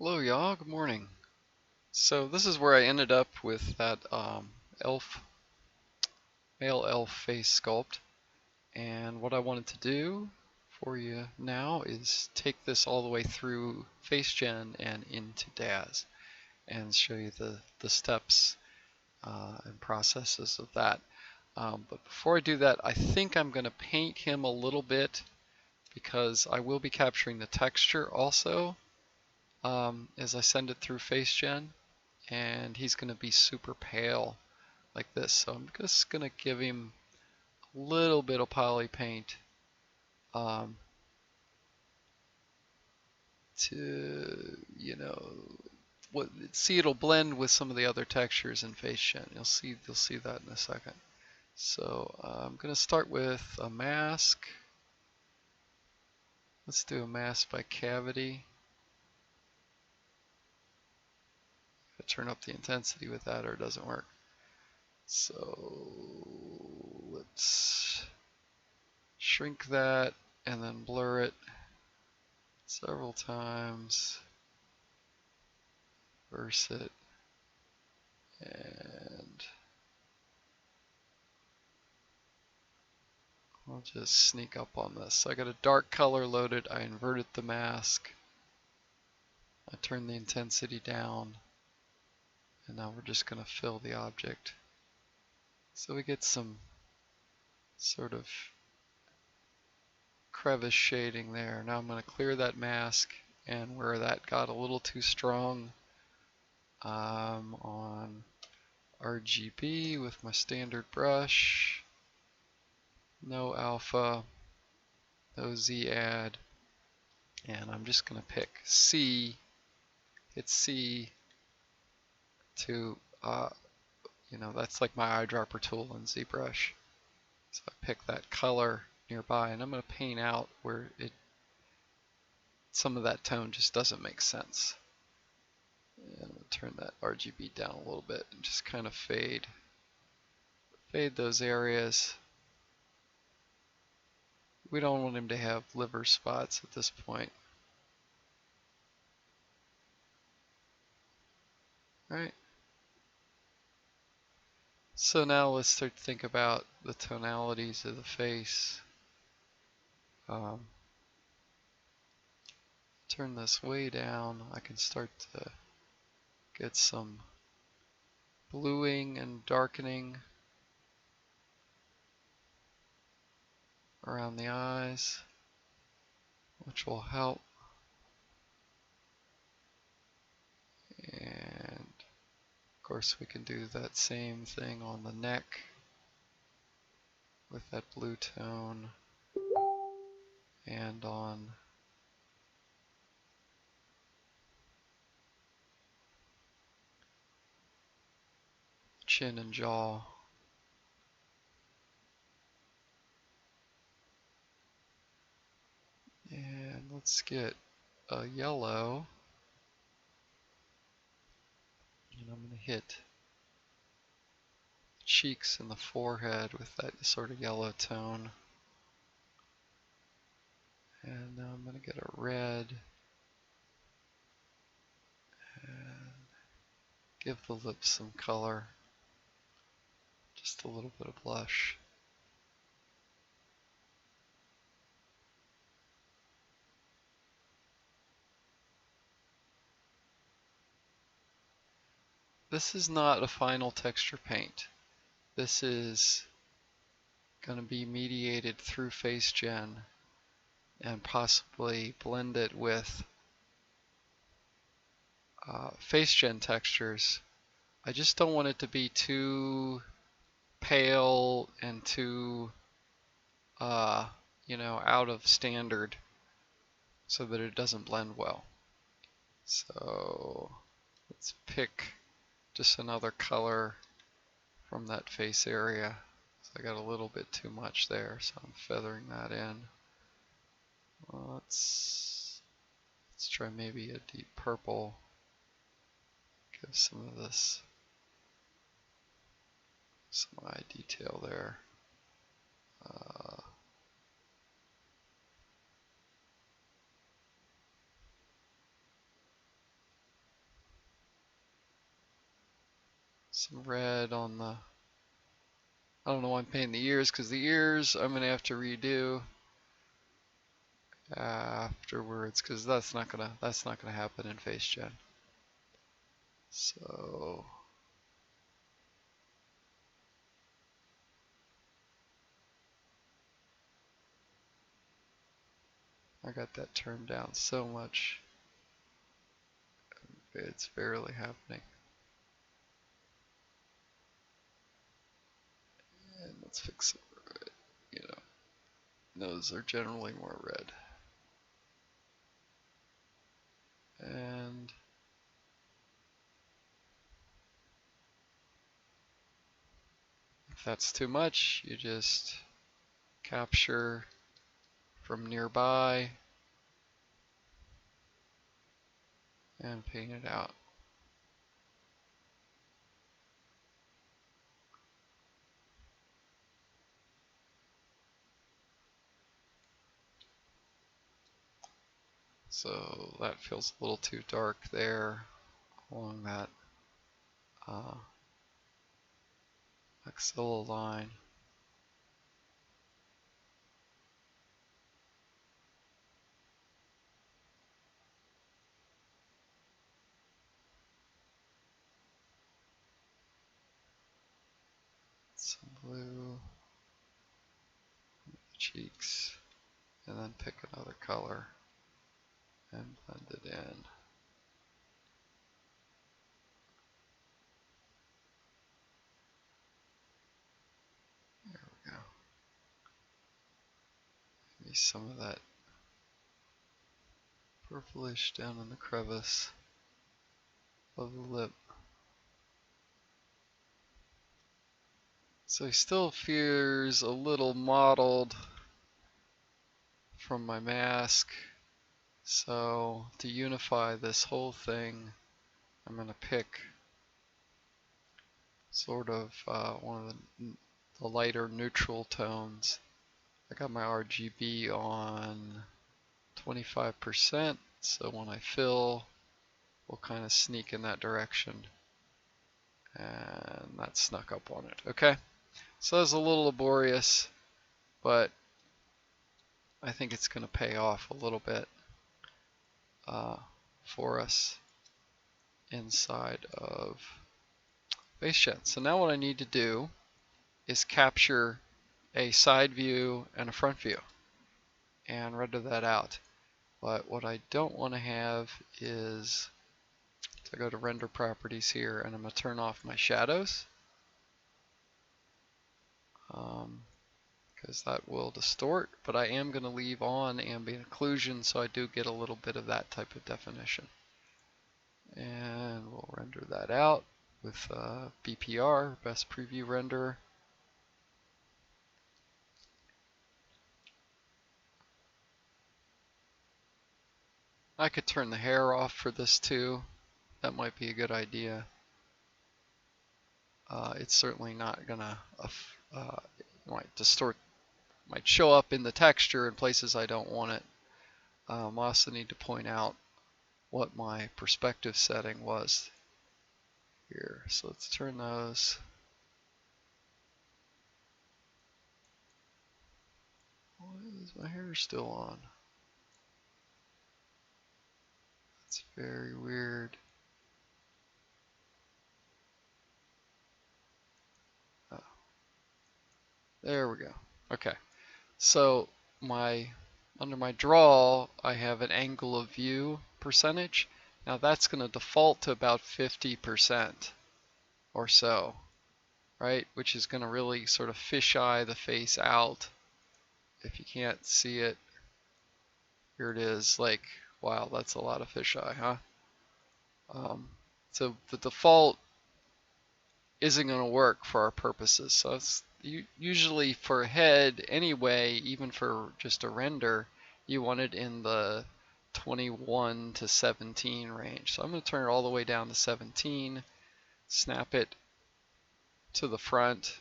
Hello y'all, good morning. So this is where I ended up with that male elf face sculpt, and what I wanted to do for you now is take this all the way through FaceGen and into DAZ and show you the steps and processes of that. But before I do that, I think I'm going to paint him a little bit because I will be capturing the texture also as I send it through FaceGen. And he's going to be super pale like this. So I'm just going to give him a little bit of Polypaint to, see it'll blend with some of the other textures in FaceGen. You'll see that in a second. So I'm going to start with a mask. Let's do a mask by cavity. I turn up the intensity with that or it doesn't work. So let's shrink that and then blur it several times, reverse it, and I'll just sneak up on this. So I got a dark color loaded, I inverted the mask, I turned the intensity down, and now we're just going to fill the object. So we get some sort of crevice shading there. Now I'm going to clear that mask, and where that got a little too strong, on RGB with my standard brush, no alpha, no Z add, and I'm just going to pick C, hit C to, that's like my eyedropper tool in Zbrush. So I pick that color nearby, and I'm going to paint out where some of that tone just doesn't make sense. And I'm going to turn that RGB down a little bit and just kind of fade those areas. We don't want him to have liver spots at this point. Alright. So now let's start to think about the tonalities of the face. Turn this way down. I can start to get some bluing and darkening around the eyes, which will help. And of course we can do that same thing on the neck with that blue tone, and on chin and jaw. And let's get a yellow, and I'm going to hit cheeks and the forehead with that sort of yellow tone. And now I'm going to get a red and give the lips some color, just a little bit of blush. This is not a final texture paint. This is going to be mediated through FaceGen and possibly blend it with FaceGen textures. I just don't want it to be too pale and too out of standard so that it doesn't blend well. So let's pick just another color from that face area. So I got a little bit too much there, so I'm feathering that in. Let's try maybe a deep purple. Give some of this some eye detail there. some red on the, I don't know why I'm painting the ears, because the ears I'm going to have to redo afterwards, because that's not gonna happen in FaceGen. So I got that turned down so much, it's barely happening. And let's fix it. You know, those are generally more red. And if that's too much, you just capture from nearby and paint it out. So that feels a little too dark there along that axilla line. Some blue on the cheeks, and then pick another color and blend it in. There we go. Maybe some of that purplish down in the crevice of the lip. So he still feels a little mottled from my mask. So to unify this whole thing, I'm going to pick sort of one of the lighter neutral tones. I got my RGB on 25%, so when I fill, we'll kind of sneak in that direction. And that snuck up on it. Okay, so that's a little laborious, but I think it's going to pay off a little bit for us inside of FaceGen. So now what I need to do is capture a side view and a front view and render that out. But what I don't want to have is, so I go to render properties here and I'm going to turn off my shadows because that will distort, but I am going to leave on ambient occlusion so I do get a little bit of that type of definition. And we'll render that out with BPR, best preview renderer. I could turn the hair off for this too. That might be a good idea. It's certainly not gonna might distort, might show up in the texture in places I don't want it. I also need to point out what my perspective setting was here. So let's turn those. Why is my hair still on? That's very weird. Oh. There we go. Okay. So under my draw, I have an angle of view percentage. Now that's going to default to about 50% or so, right? Which is going to really sort of fisheye the face out. If you can't see it, here it is. Like, wow, that's a lot of fisheye, huh? So the default isn't going to work for our purposes. So it's usually for a head anyway, even for just a render, you want it in the 21 to 17 range. So I'm going to turn it all the way down to 17, snap it to the front,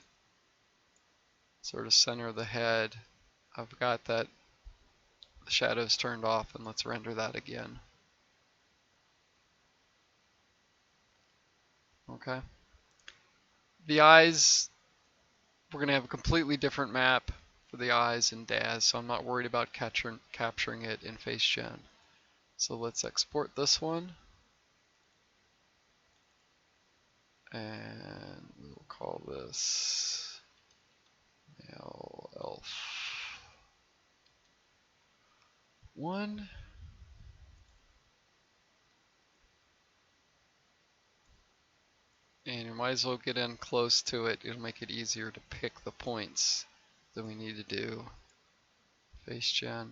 sort of center of the head. I've got that the shadows turned off, and let's render that again. Okay. The eyes, we're going to have a completely different map for the eyes in DAZ, so I'm not worried about capturing it in FaceGen. So let's export this one. And we'll call this male elf1. And you might as well get in close to it. It'll make it easier to pick the points that we need to do. FaceGen.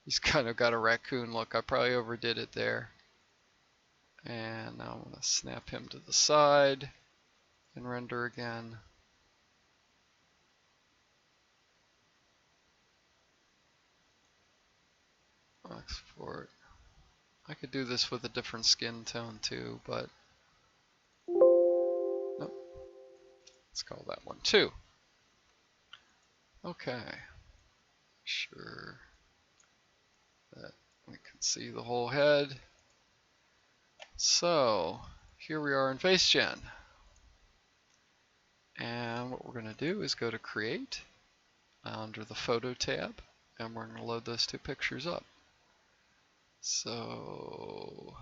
He's kind of got a raccoon look. I probably overdid it there. And now I'm going to snap him to the side and render again. Export. I could do this with a different skin tone too, but nope. Let's call that one 2. Okay. Sure that we can see the whole head. So here we are in FaceGen. And what we're going to do is go to Create under the Photo tab, and we're going to load those 2 pictures up. So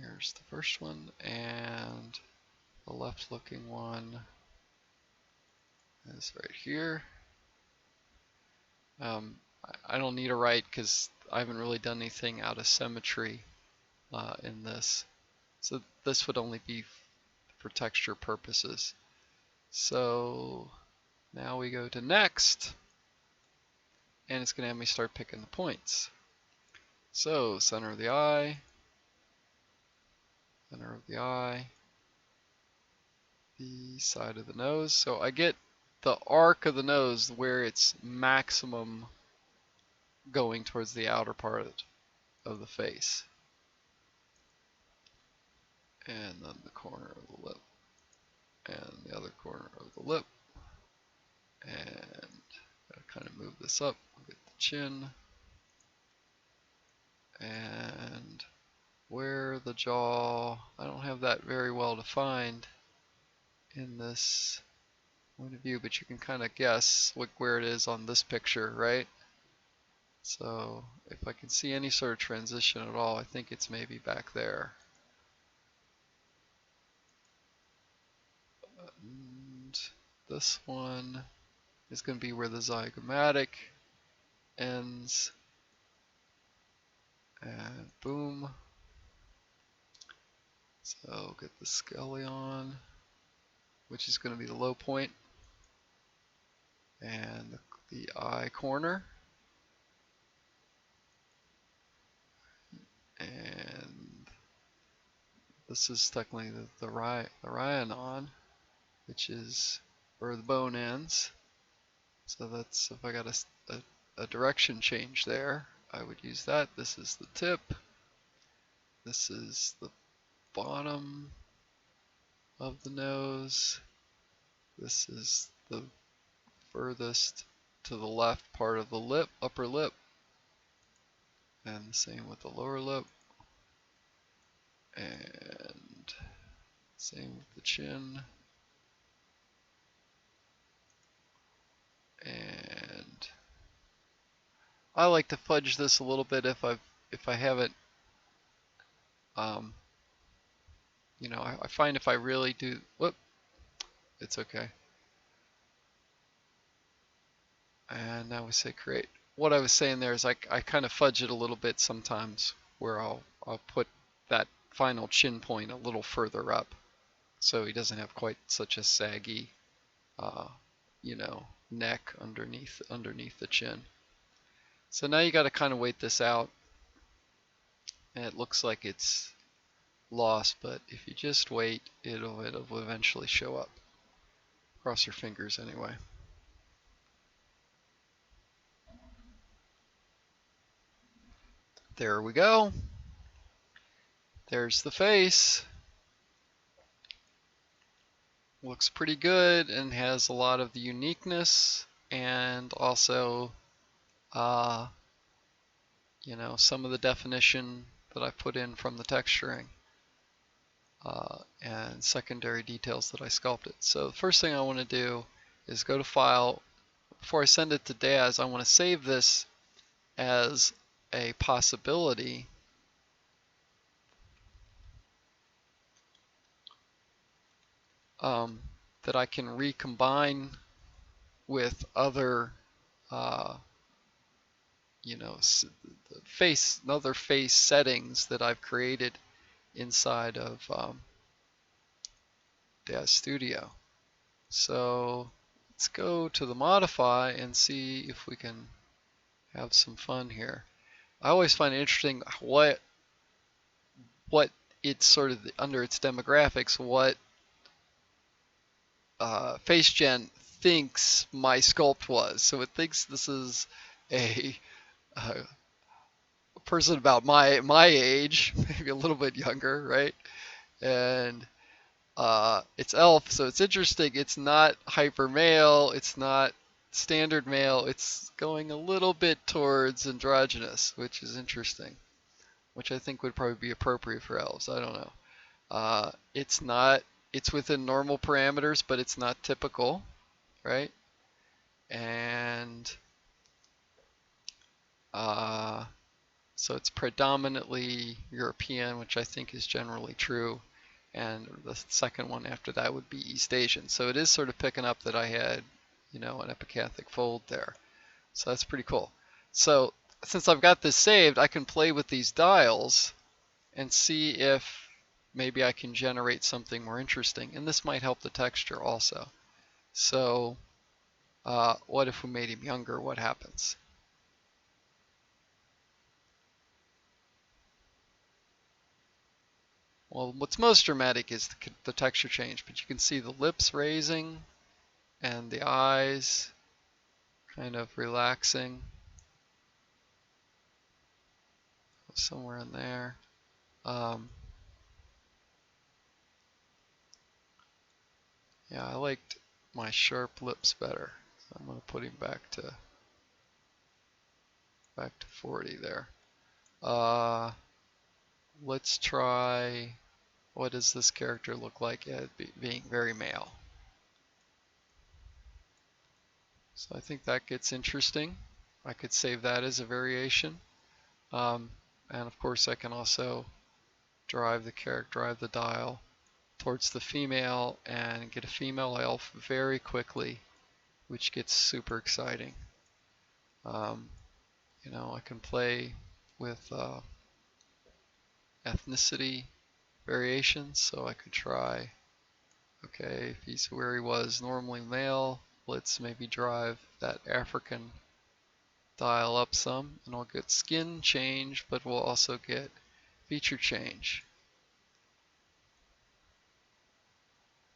here's the first one, and the left looking one is right here. I don't need a right because I haven't really done anything out of symmetry in this. So this would only be for texture purposes. So now we go to Next, and it's going to have me start picking the points. So center of the eye, the side of the nose. So I get the arc of the nose where it's maximum going towards the outer part of the face. And then the corner of the lip, and the other corner of the lip. And gotta kind of move this up, get the chin. And where the jaw, I don't have that very well defined in this point of view, but you can kind of guess where it is on this picture, right? So if I can see any sort of transition at all, I think it's maybe back there. And this one is going to be where the zygomatic ends. And boom. So get the scallion, which is going to be the low point, and the eye corner. And this is technically the rhinon, which is where the bone ends. So that's, if I got a direction change there, I would use that. This is the tip. This is the bottom of the nose. This is the furthest to the left part of the lip, upper lip. And the same with the lower lip. And same with the chin. And I like to fudge this a little bit if I haven't, you know, I find if I really do, whoop, it's okay. And now we say create. What I was saying there is I kind of fudge it a little bit sometimes, where I'll put that final chin point a little further up, so he doesn't have quite such a saggy, you know, neck underneath the chin. So now you got to kind of wait this out, and it looks like it's lost, but if you just wait, it'll eventually show up. Cross your fingers anyway. There we go. There's the face. Looks pretty good and has a lot of the uniqueness, and also you know, some of the definition that I put in from the texturing. and secondary details that I sculpted. So the first thing I want to do is go to File. Before I send it to Daz, I want to save this as a possibility that I can recombine with other, you know, other face settings that I've created inside of Daz Studio. So let's go to the modify and see if we can have some fun here. I always find it interesting what it's sort of under its demographics, what FaceGen thinks my sculpt was. So it thinks this is a person about my age, maybe a little bit younger, right? And it's elf, so it's interesting. It's not hyper male, it's not standard male, it's going a little bit towards androgynous, which is interesting, which I think would probably be appropriate for elves. I don't know. It's within normal parameters, but it's not typical, right? And so it's predominantly European, which I think is generally true. And the second one after that would be East Asian. So it is sort of picking up that I had, you know, an epicanthic fold there. So that's pretty cool. So since I've got this saved, I can play with these dials and see if maybe I can generate something more interesting. And this might help the texture also. So what if we made him younger? What happens? Well, what's most dramatic is the texture change, but you can see the lips raising and the eyes kind of relaxing. Somewhere in there. Yeah, I liked my sharp lips better. So I'm going to put him back to 40 there. Let's try, what does this character look like as being very male? So I think that gets interesting. I could save that as a variation. And of course I can also drive the dial towards the female and get a female elf very quickly, which gets super exciting. You know, I can play with ethnicity variations, so I could try, okay, if he's where he was normally male, let's maybe drive that African dial up some, and we'll get skin change, but we'll also get feature change.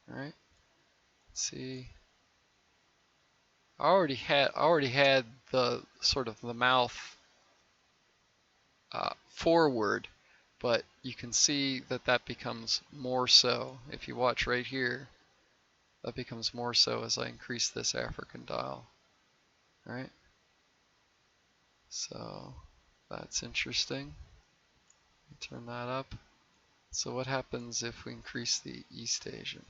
Alright, let's see. I already had the sort of the mouth forward, but you can see that that becomes more so. If you watch right here, that becomes more so as I increase this African dial. Alright, so that's interesting. Turn that up. So what happens if we increase the East Asian?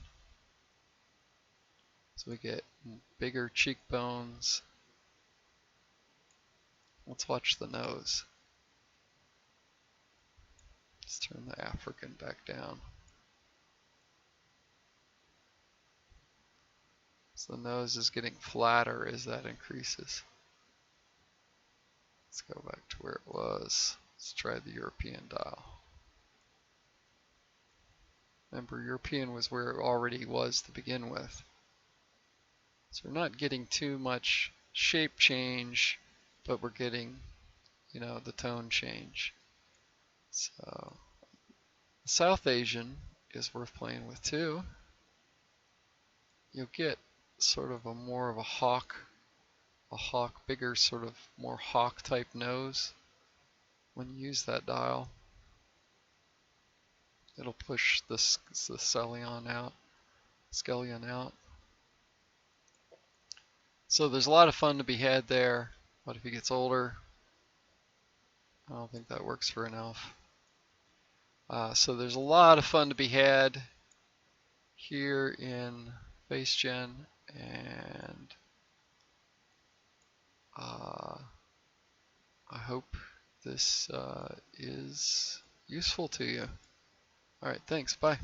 So we get bigger cheekbones. Let's watch the nose. Let's turn the African back down. So the nose is getting flatter as that increases. Let's go back to where it was. Let's try the European dial. Remember, European was where it already was to begin with. So we're not getting too much shape change, but we're getting, you know, the tone change. So South Asian is worth playing with too. You'll get sort of more of a hawk, bigger sort of more hawk type nose when you use that dial. It'll push the scallion out. So there's a lot of fun to be had there. What if he gets older? I don't think that works for an elf. So there's a lot of fun to be had here in FaceGen, and I hope this is useful to you. Alright, thanks, bye.